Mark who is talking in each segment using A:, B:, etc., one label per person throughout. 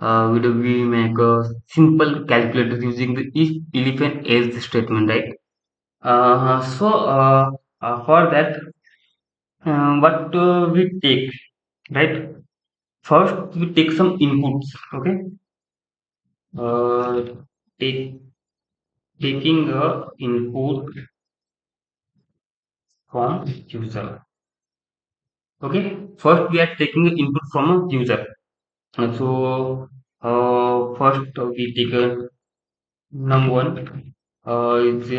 A: we make a simple calculator using the if, elif and else statement, right? For that, what we take, right? First, we take some inputs, okay? Uh, take, taking a input from user, okay? First, we are taking an input from a user. First we take a num1 is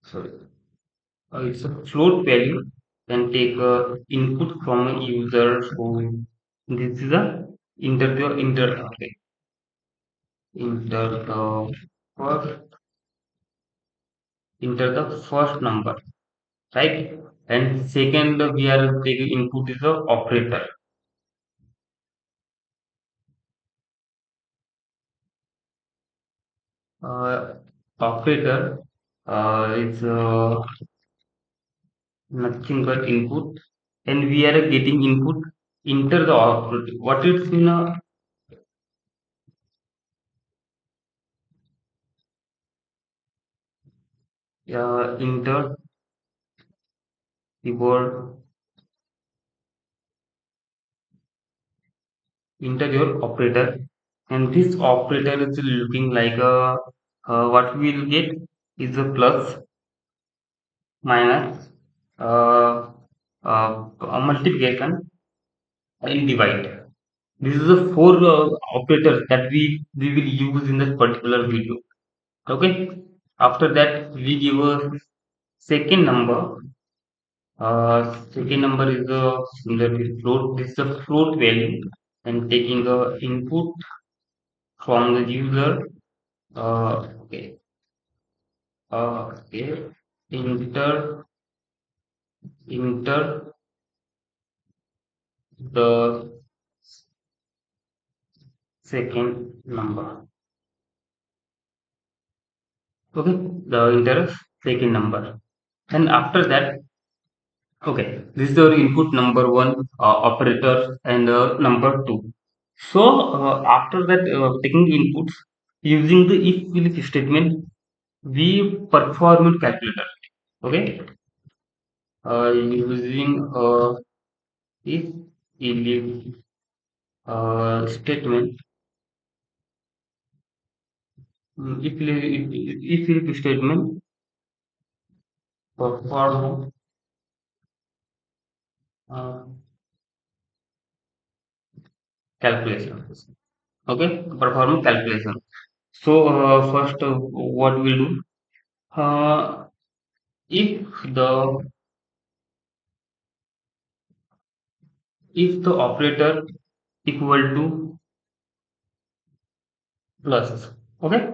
A: sorry, it's a float value and take a input from a user. So this is a okay, enter the first enter the first number, right? And second we are taking input is a operator. Uh, Operator is nothing but input, and we are getting input enter the output. What it's in a enter keyboard, enter your operator, and this operator is looking like a what we will get is a plus, minus, uh, a multiplication, and divide. This is the four operators that we will use in this particular video. Okay. After that, we give a second number. Second number is a similar to float. This is a float value and taking the input from the user. Okay. Okay. Enter enter the second number. Okay. The enter second number. And after that, okay, this is the input number one operator and number two. So after that, taking inputs using the if statement, we perform a calculator. Okay, using if elif statement, if statement perform uh, calculation. Okay, perform calculation. So first, what we'll do? Uh, if the if the operator equal to plus, okay,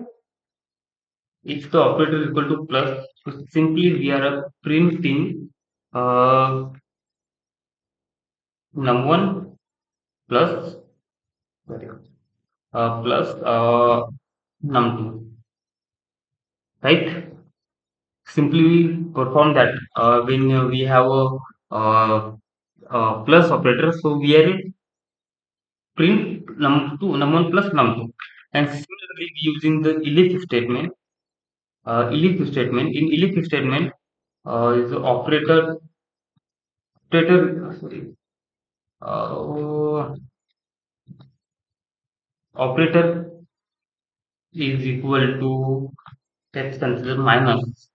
A: if the operator is equal to plus, so simply we are printing uh, num1 plus sorry, plus num2, right? Simply we perform that when we have a uh, plus operator, so we are print num2 num1 plus num2, and similarly using the elif statement. Elif statement, in elif statement is the operator sorry, uh, operator is equal to, let's consider minus,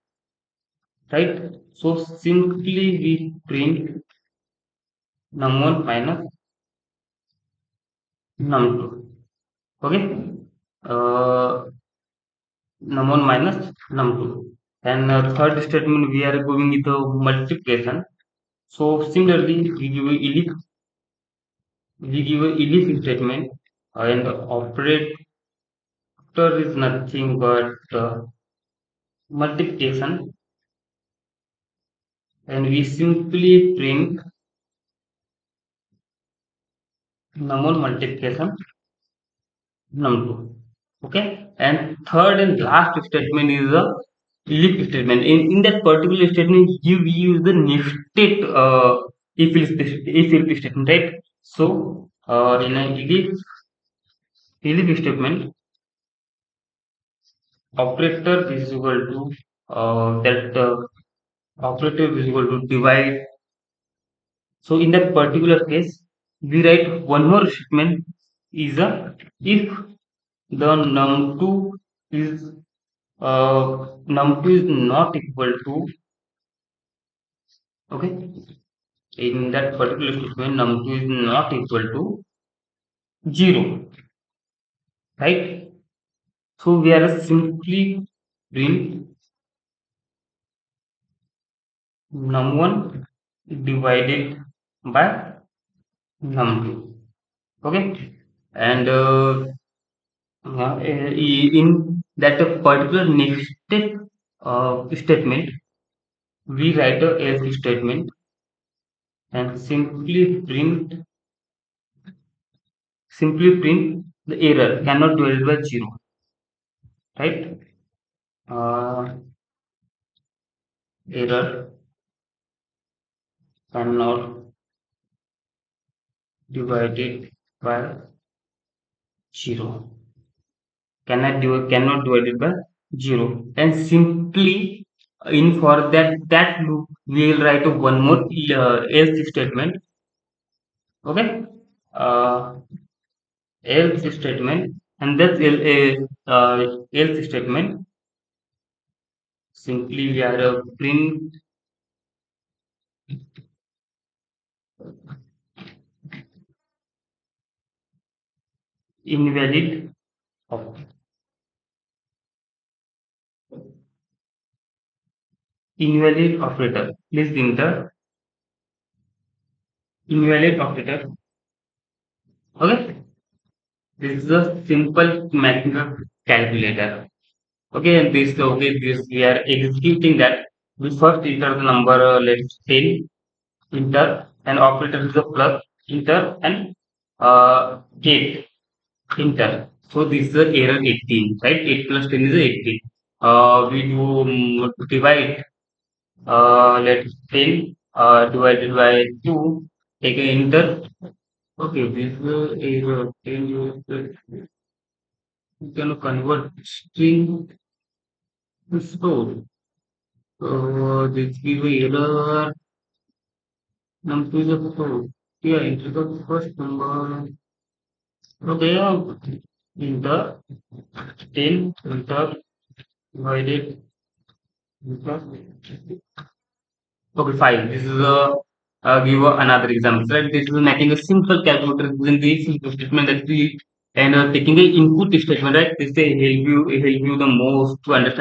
A: right? So simply we print num1 minus num2, okay. uh, Num1 minus num2, and third statement we are going with the multiplication. So similarly we give a elif statement, and the operator is nothing but multiplication, and we simply print num1 multiplication num2, okay. And third and last statement is a elif statement. In that particular statement you use the nested if statement, right? So in an elif Elif statement operator is equal to that operator is equal to divide. So in that particular case, we write one more statement is a if the num2 is num2 is not equal to, okay, in that particular statement num2 is not equal to 0, right? So we are simply print num1 divided by num2, okay, and in that particular next statement we write a else statement and simply print the error cannot divide by 0, right? Error cannot divided by 0, cannot divided by 0, and simply in for that loop we will write one more else statement, okay, uh, else statement, and that's else statement simply we are print invalid of invalid operator. Please enter invalid operator, okay. This is a simple mathematical calculator. Okay, and this we are executing that. We first enter the number, let's say enter, and operator is a plus, enter, and gate, enter. So this is the error 18, right? 8 plus 10 is 18. We do divide, let's 10 divided by 2, take a enter. Okay, this is error 10, you can convert string to store. This give a error number is a store. Yeah, enter the first number. Okay, in the 10 enter divided enter. Okay, fine. This is a give another example. Right? This is making a simple calculator using the simple statement that we and taking the input statement. Right? This will help you the most to understand.